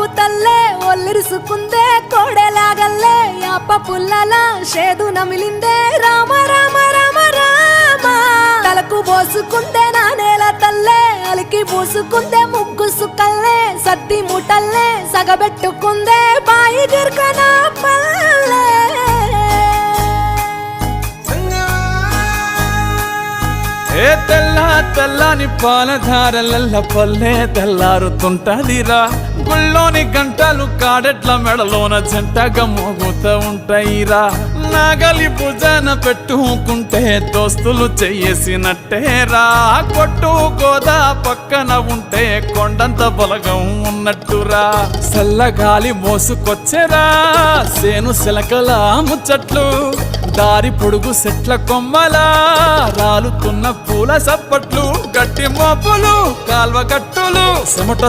వాగు తల్లే ఒల్లిరుసుకుందే కోడెలాగల్లే యాప పుల్లల షేదు నమిలిందే రామ రామ రామ రామ తలకు పోసుకుందే నా నేల తల్లే అలికి పూసుకుందే ముగ్గు సుక్కల్లే సత్తి ముటల్లే సగబెట్టుకుందే బాయి గిర్కన పల్లె ఏ తెల్ల తెల్లని పాలధారలల్ల పల్లె తెల్లారుతుంటదిరా గుళ్ళోని గంటలు కాడెట్ల మెడలోన జంటగా మోగుతూ ఉంటాయిరా నాగలి భుజన పెట్టుకుంటే దోస్తులు చెయ్యేసినట్టేరా కొట్టు గోదా పక్కన ఉంటే కొండంత బలగం ఉన్నట్టురా చల్లగాలి మోసుకొచ్చెరా సేను సిలకల ముచ్చట్లు దారి పొడుగు సెట్ల కొమ్మలా రాలుతున్న పూల సప్పట్లు గట్టి మోపులు కాల్వ గట్టులు చెమట